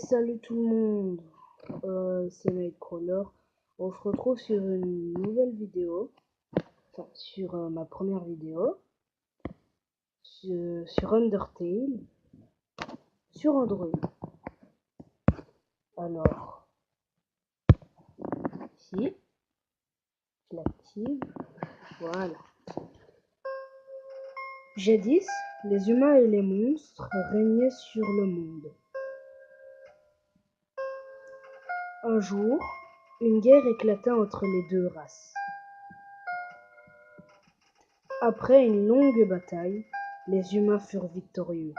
Salut tout le monde, c'est Nightcrawler. On se retrouve sur une nouvelle vidéo, enfin sur ma première vidéo, sur Undertale, sur Android. Alors, ici, je l'active, voilà. Jadis, les humains et les monstres régnaient sur le monde. Un jour, une guerre éclata entre les deux races. Après une longue bataille, les humains furent victorieux.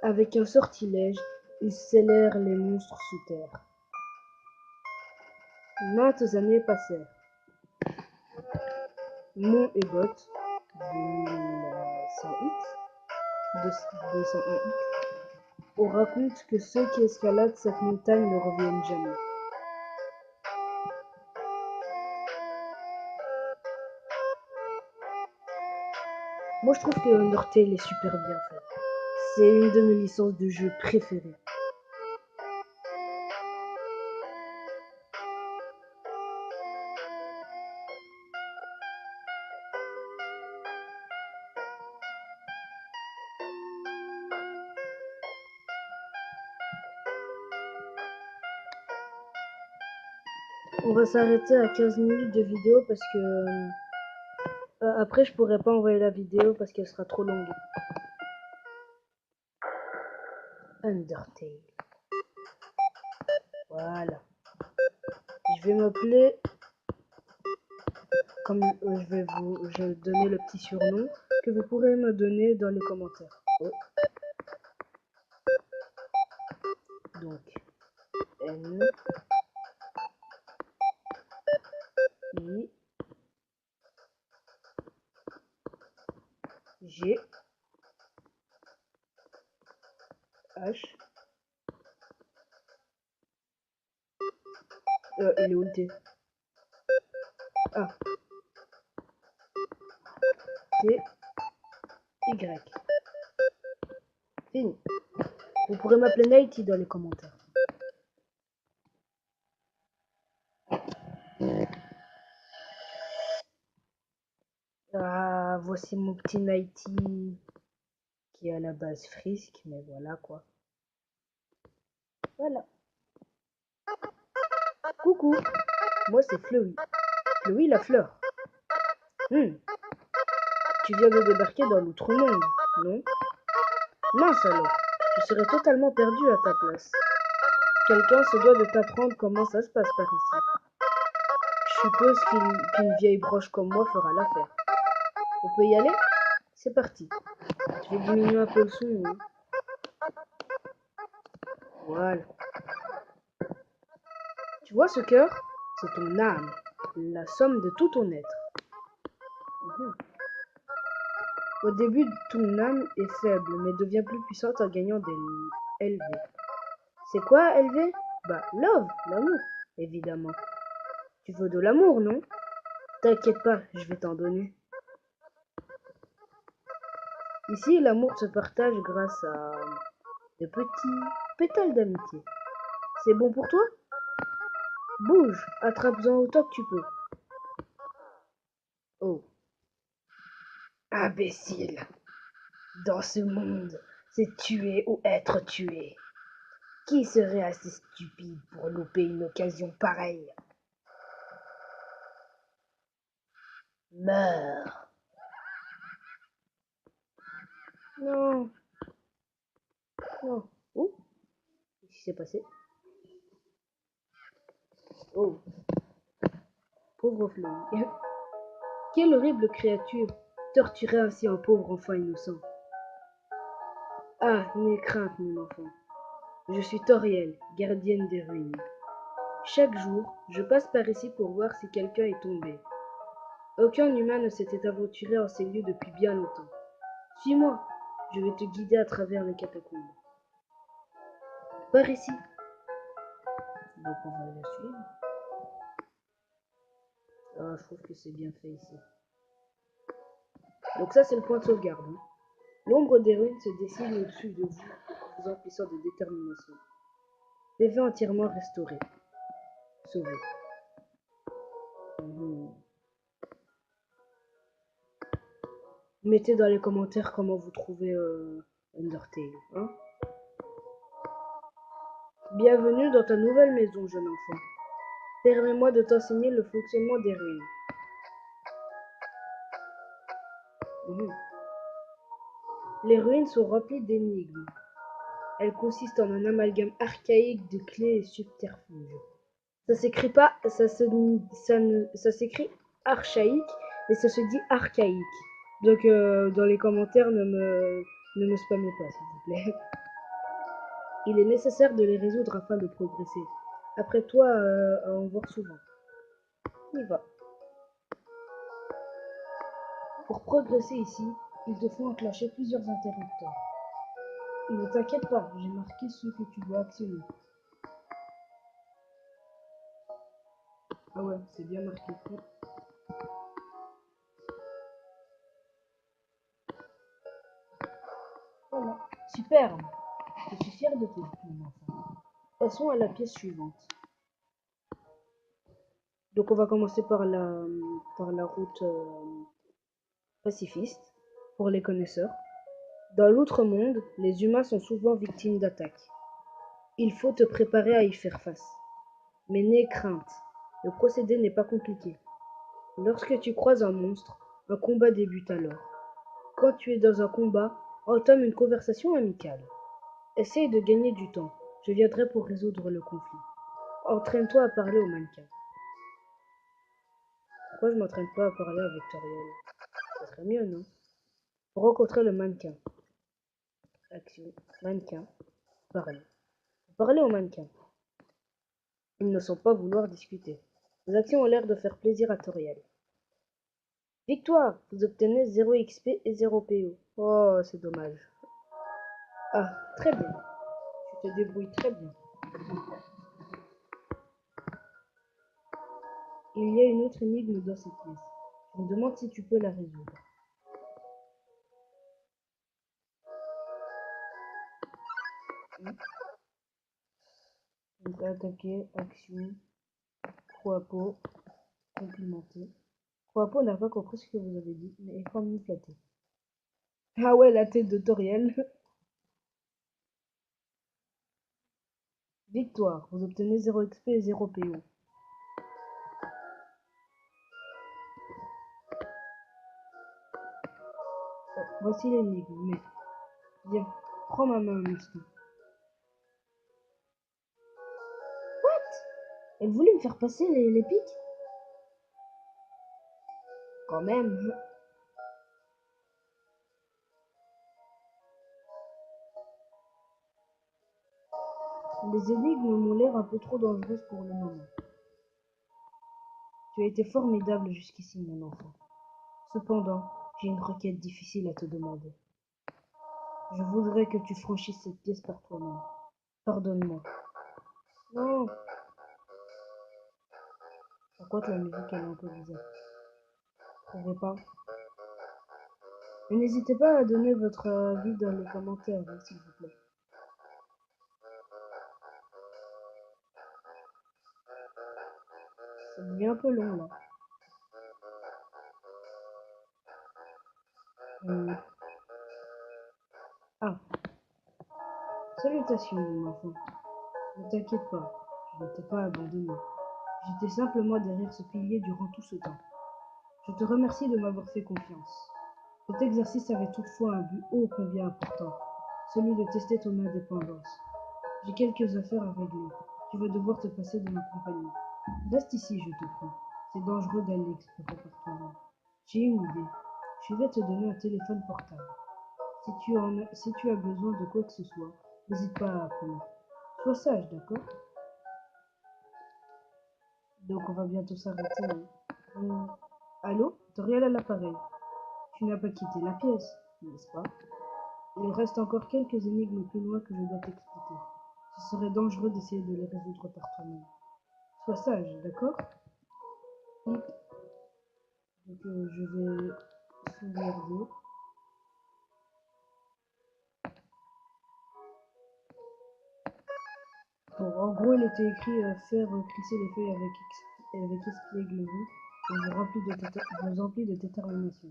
Avec un sortilège, ils scellèrent les monstres sous terre. Maintes années passèrent. Mont et Bot, 2100X, on raconte que ceux qui escaladent cette montagne ne reviennent jamais. Moi je trouve que Undertale est super bien fait. C'est une de mes licences de jeu préférées. On va s'arrêter à 15 minutes de vidéo parce que après je pourrais pas envoyer la vidéo parce qu'elle sera trop longue. Undertale. Voilà. Je vais m'appeler comme je vais donner le petit surnom que vous pourrez me donner dans les commentaires. Oh. Donc N I G H il est où le T? Ah, T Y. Fini. Vous pourrez m'appeler Nighty dans les commentaires. Ah, voici mon petit Nighty qui est à la base frisque, mais voilà quoi. Voilà. Coucou, moi c'est Fleury. Fleury la fleur. Tu viens de débarquer dans l'outre-monde, non? Mince alors, je serais totalement perdu à ta place. Quelqu'un se doit de t'apprendre comment ça se passe par ici. Je suppose qu'une vieille broche comme moi fera l'affaire. On peut y aller? C'est parti. Je vais diminuer un peu le son. Hein. Voilà. Tu vois ce cœur? C'est ton âme, la somme de tout ton être. Au début, ton âme est faible, mais devient plus puissante en gagnant des LV. C'est quoi LV? Bah, love, l'amour, évidemment. Tu veux de l'amour, non? T'inquiète pas, je vais t'en donner. Ici, l'amour se partage grâce à de petits pétales d'amitié. C'est bon pour toi? Bouge, attrape-en autant que tu peux. Oh. Imbécile. Dans ce monde, c'est tuer ou être tué. Qui serait assez stupide pour louper une occasion pareille? Meurs. Non. Non. Oh, qu'est-ce qui s'est passé? Oh, pauvre Fleury. Quelle horrible créature torturait ainsi un pauvre enfant innocent. Ah, n'aie crainte, mon enfant. Je suis Toriel, gardienne des ruines. Chaque jour, je passe par ici pour voir si quelqu'un est tombé. Aucun humain ne s'était aventuré en ces lieux depuis bien longtemps. Suis-moi, je vais te guider à travers les catacombes. Par ici. Donc on va la suivre. Ah, je trouve que c'est bien fait ici. Donc ça c'est le point de sauvegarde. Hein. L'ombre des ruines se dessine au-dessus de vous. vous emplissant de détermination. PV entièrement restauré. Sauvé. Mettez dans les commentaires comment vous trouvez Undertale. Hein. Bienvenue dans ta nouvelle maison, jeune enfant. Permets-moi de t'enseigner le fonctionnement des ruines. Les ruines sont remplies d'énigmes. Elles consistent en un amalgame archaïque de clés et subterfuges. Ça s'écrit pas, ça s'écrit archaïque, mais ça se dit archaïque. Donc dans les commentaires, ne me spammez pas, s'il vous plaît. Il est nécessaire de les résoudre afin de progresser. Après toi, à en voir souvent. On y va. Pour progresser ici, il te faut enclencher plusieurs interrupteurs. Ne t'inquiète pas, j'ai marqué ceux que tu dois actionner. Ah ouais, c'est bien marqué. Voilà, super. Je suis fier de toi, mon enfant. Passons à la pièce suivante. Donc on va commencer par la route pacifiste, pour les connaisseurs. Dans l'outre-monde, les humains sont souvent victimes d'attaques. Il faut te préparer à y faire face. Mais n'aie crainte, le procédé n'est pas compliqué. Lorsque tu croises un monstre, un combat débute alors. Quand tu es dans un combat, entame une conversation amicale. Essaye de gagner du temps. Je viendrai pour résoudre le conflit. Entraîne-toi à parler au mannequin. Pourquoi je m'entraîne pas à parler avec Toriel? Ça serait mieux, non? Pour rencontrer le mannequin. Action. Mannequin. Parler. Parler au mannequin. Ils ne semblent pas vouloir discuter. Les actions ont l'air de faire plaisir à Toriel. Victoire! Vous obtenez 0 XP et 0 PO. Oh, c'est dommage. Ah, très bien. Tu te débrouilles très bien. Il y a une autre énigme dans cette pièce. Je me demande si tu peux la résoudre. Donc, attaquer, action, Croapo, complimenter. Croapo n'a pas compris ce que vous avez dit, mais est quand même flatté. Ah ouais, la tête de Toriel. Victoire, vous obtenez 0 XP et 0 PO. Voici l'énigme, mais... Viens, prends ma main un instant. Elle voulait me faire passer les pics? Quand même. Les énigmes m'ont l'air un peu trop dangereuses pour le moment. Tu as été formidable jusqu'ici, mon enfant. Cependant, j'ai une requête difficile à te demander. Je voudrais que tu franchisses cette pièce par toi-même. Pardonne-moi. Non. Par contre, la musique, elle est un peu bizarre. Vous trouvez pas? Mais n'hésitez pas à donner votre avis dans les commentaires, hein, s'il vous plaît. Ça devient un peu long, là. Ah, salutations, mon enfant. Ne t'inquiète pas, je ne t'ai pas abandonné. J'étais simplement derrière ce pilier durant tout ce temps. Je te remercie de m'avoir fait confiance. Cet exercice avait toutefois un but ô combien important, celui de tester ton indépendance. J'ai quelques affaires à régler. Tu vas devoir te passer de ma compagnie. Reste ici, je te prie. C'est dangereux d'aller explorer par toi-même. J'ai une idée. Je vais te donner un téléphone portable. Si tu as besoin de quoi que ce soit, n'hésite pas à appeler. Sois sage, d'accord? Donc on va bientôt s'arrêter. Allô? Toriel à l'appareil. Tu n'as pas quitté la pièce, n'est-ce pas? Il reste encore quelques énigmes plus loin que je dois t'expliquer. Ce serait dangereux d'essayer de les résoudre par toi-même. Sois sage, d'accord? Donc je vais sauvegarder. Bon, en gros, il était écrit faire crisser les feuilles avec espièglerie et vous remplit de détermination.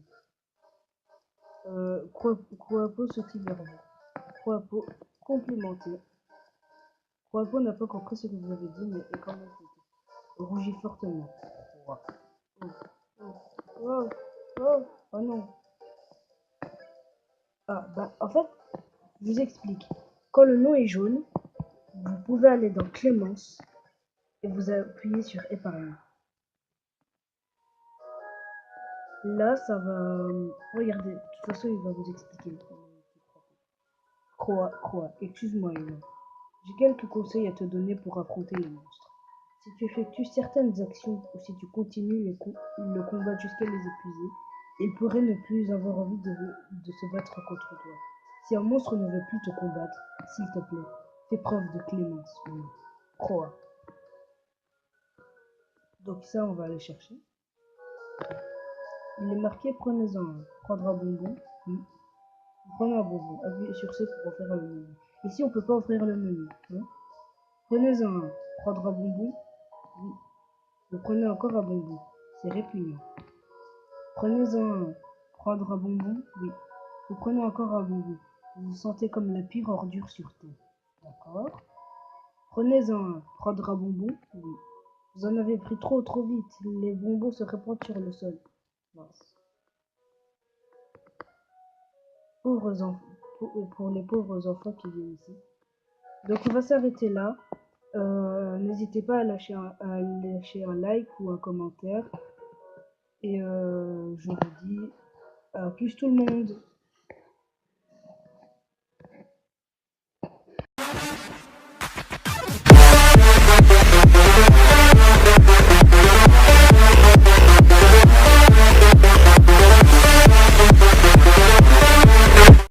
Croapo sautit vers vous. Croapo complimenté. Croapo n'a pas compris ce que vous avez dit, mais est quand même sauté. Rougit fortement. Oh, oh, oh, oh, oh non. Ah, bah, en fait, je vous explique. Quand le nom est jaune, vous pouvez aller dans Clémence et vous appuyez sur épargne. Là, ça va. Regardez, de toute façon, il va vous expliquer. Croix, excuse-moi, Emma. J'ai quelques conseils à te donner pour affronter les monstres. Si tu effectues certaines actions ou si tu continues le combat jusqu'à les épuiser, ils pourraient ne plus avoir envie de se battre contre toi. Si un monstre ne veut plus te combattre, s'il te plaît, fais preuve de clémence. Croix. Donc ça, on va aller chercher. Il est marqué prenez-en un. Prendre un bonbon. Prenez un bonbon. Appuyez sur C pour offrir le menu. Ici, on peut pas offrir le menu. Hein. Prenez-en un. Prendre un bonbon. Oui. Vous prenez encore un bonbon. C'est répugnant. Prenez-en un. Prendre un bonbon. Oui. Vous prenez encore un bonbon. Vous vous sentez comme la pire ordure sur Terre. D'accord. Prenez-en un. Prendre un bonbon. Oui. Vous en avez pris trop vite. Les bonbons se répandent sur le sol. Mince. Pauvres enfants. Pour les pauvres enfants qui viennent ici. Donc on va s'arrêter là. N'hésitez pas à lâcher un like ou un commentaire. Et je vous dis à plus tout le monde.